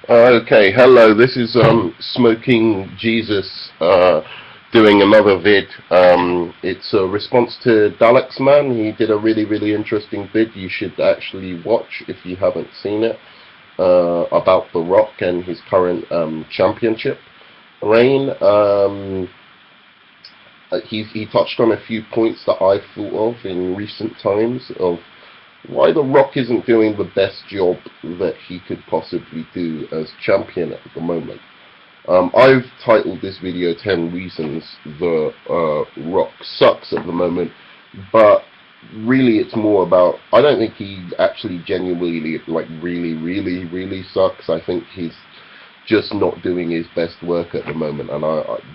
Okay, hello. This is Smoking Jesus doing another vid. It's a response to Dalyxman. He did a really interesting vid. You should actually watch if you haven't seen it, about The Rock and his current championship reign. He touched on a few points that I've thought of in recent times of why The Rock isn't doing the best job that he could possibly do as champion at the moment. I've titled this video 10 Reasons The Rock Sucks at the moment, but really it's more about, I don't think he actually genuinely, really sucks. I think he's just not doing his best work at the moment, and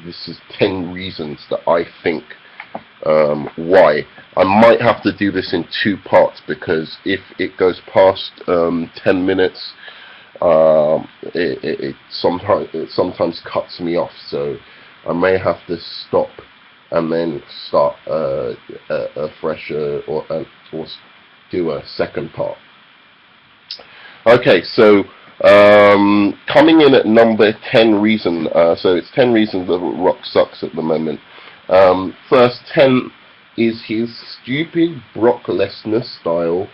this is 10 reasons that I think why. I might have to do this in two parts because if it goes past 10 minutes, it sometimes cuts me off. So I may have to stop and then start a fresher or do a second part. Okay, so coming in at number 10 reason. So it's 10 reasons that Rock sucks at the moment. First 10 is his stupid Brock Lesnar style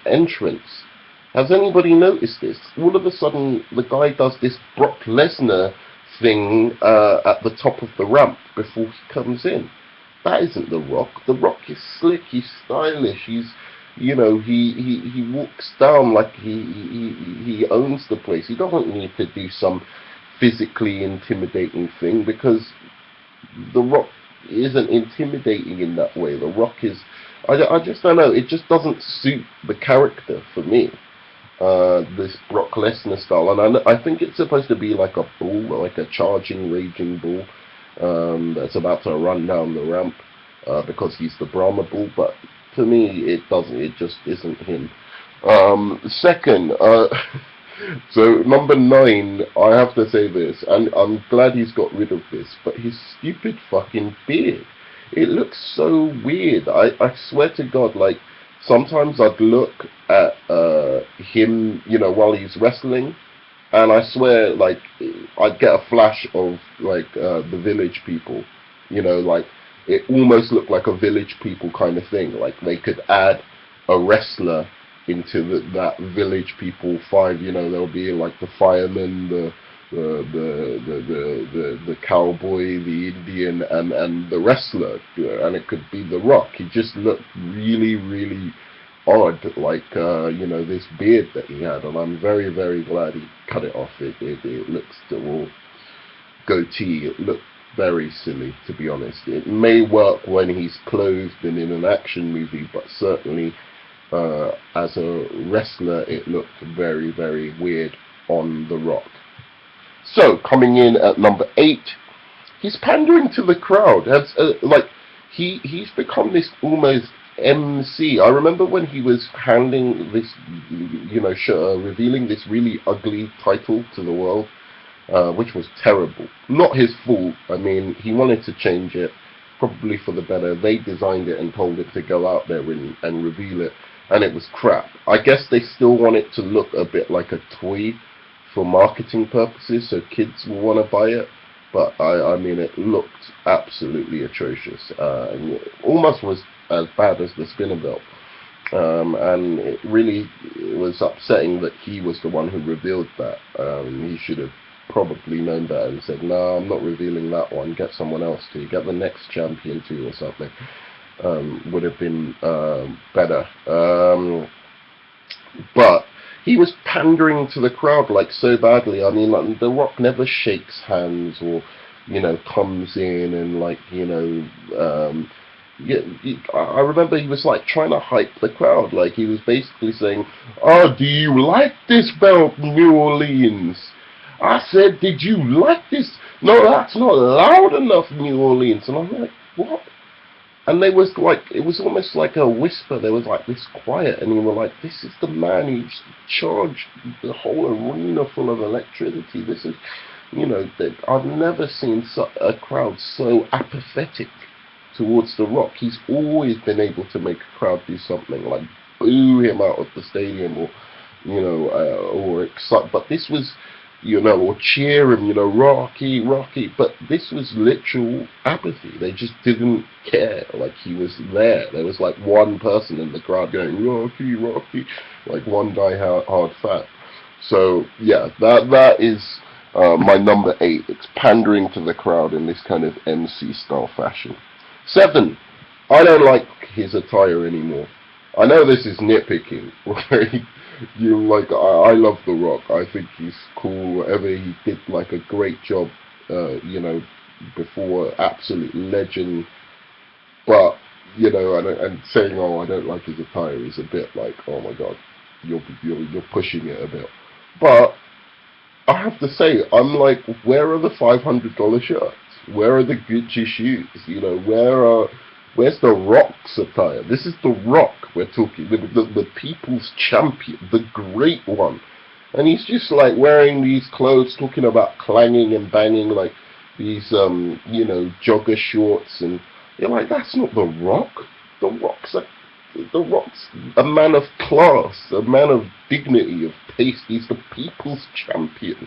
entrance. Has anybody noticed this? All of a sudden, the guy does this Brock Lesnar thing at the top of the ramp before he comes in. That isn't The Rock. The Rock is slick. He's stylish. He walks down like he owns the place. He doesn't need to do some physically intimidating thing because The Rock isn't intimidating in that way. The Rock is, I just don't know, it just doesn't suit the character for me, this Brock Lesnar style. And I think it's supposed to be like a bull, like a charging, raging bull that's about to run down the ramp because he's the Brahma bull, but to me it just isn't him. Second, so number 9, I have to say this, and I'm glad he's got rid of this, but his stupid fucking beard. It looks so weird. I swear to God, like, sometimes I'd look at him, while he's wrestling, and I swear, like, I'd get a flash of, like, the Village People. Like, it almost looked like a Village People kind of thing. Like, they could add a wrestler into that Village People 5, there'll be like the fireman, the cowboy, the Indian, and the wrestler, and it could be The Rock. He just looked really odd, like this beard that he had, and I'm very glad he cut it off. It looks all goatee. It looked very silly, to be honest. It may work when he's clothed and in an action movie, but certainly as a wrestler, it looked very weird on The Rock. So, coming in at number 8, he's pandering to the crowd. He's become this almost MC. I remember when he was handing this, revealing this really ugly title to the world, which was terrible. Not his fault. I mean, he wanted to change it, probably for the better. They designed it and told it to go out there and reveal it, and it was crap. I guess they still want it to look a bit like a toy for marketing purposes, so kids will want to buy it. But I mean, it looked absolutely atrocious. And almost was as bad as the spinner belt. And it was upsetting that he was the one who revealed that. He should have probably known better and said, "No, I'm not revealing that one. Get someone else to. Get the next champion to, or something." Would have been better. But he was pandering to the crowd like so badly. I mean, like, The Rock never shakes hands or comes in and I remember he was like trying to hype the crowd. Like, he was basically saying, "Oh, do you like this belt, New Orleans? I said, did you like this? No, that's not loud enough, New Orleans." And I'm like, what? And it was almost like a whisper. There was like this quiet, and you were like, this is the man who charged the whole arena full of electricity. This is, I've never seen a crowd so apathetic towards The Rock. He's always been able to make a crowd do something, like boo him out of the stadium or or excite. But this was, or cheer him, Rocky, Rocky. But this was literal apathy. They just didn't care. Like, he was there. There was like one person in the crowd going, Rocky, Rocky, like one guy hard fat. So yeah, that is my number 8. It's pandering to the crowd in this kind of MC style fashion. 7. I don't like his attire anymore. I know this is nitpicking, right? I love The Rock. I think he's cool. Whatever he did, like a great job, before, absolute legend. But and saying, oh, I don't like his attire is a bit like, oh my god, you're pushing it a bit. But I have to say, I'm like, where are the $500 shirts? Where are the Gucci shoes? Where's the Rock's attire? This is the Rock we're talking, the people's champion, the great one. And he's just like wearing these clothes, talking about clanging and banging, like these, jogger shorts. And you're like, that's not the Rock. The Rock's a man of class, a man of dignity, of taste. He's the people's champion.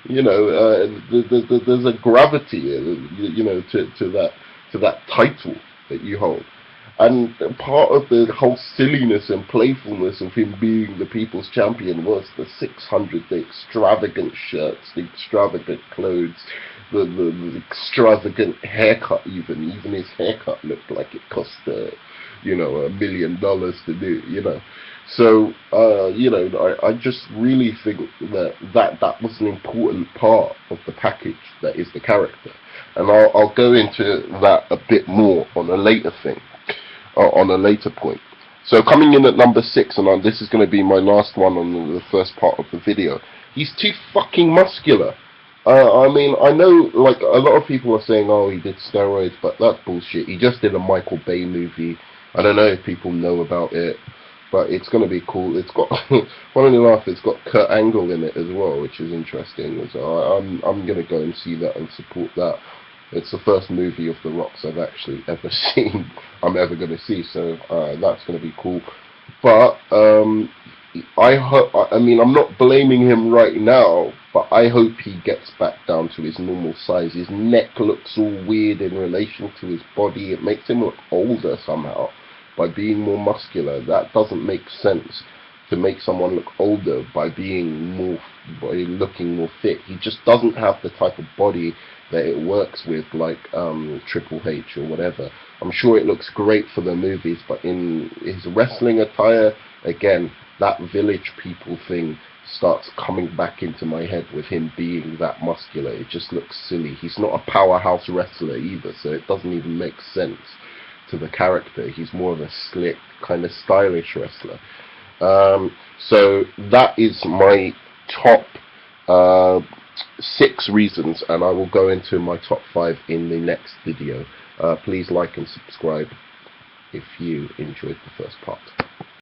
There's a gravity, to that title that you hold. And part of the whole silliness and playfulness of him being the people's champion was the 600, the extravagant shirts, the extravagant clothes, the extravagant haircut. Even his haircut looked like it cost $1 million to do. So I just really think that was an important part of the package that is the character, and I'll go into that a bit more on a later thing, on a later point. So coming in at number 6, and this is going to be my last one on the first part of the video. He's too fucking muscular. I mean, I know, like, a lot of people are saying, oh, he did steroids, but that's bullshit. He just did a Michael Bay movie. I don't know if people know about it, but it's going to be cool. It's got, funnily enough, it's got Kurt Angle in it as well, which is interesting. So I'm going to go and see that and support that. It's the first movie of The Rock's I've actually ever seen, I'm ever going to see, so that's going to be cool. But I mean, I'm not blaming him right now, but I hope he gets back down to his normal size. His neck looks all weird in relation to his body. It makes him look older somehow by being more muscular. That doesn't make sense, to make someone look older by looking more fit. He just doesn't have the type of body that it works with, like Triple H or whatever. I'm sure it looks great for the movies, but in his wrestling attire, again, that village people thing starts coming back into my head with him being that muscular. It just looks silly. He's not a powerhouse wrestler either, so it doesn't even make sense to the character. He's more of a slick, kind of stylish wrestler. So that is my top 6 reasons, and I will go into my top 5 in the next video. Please like and subscribe if you enjoyed the first part.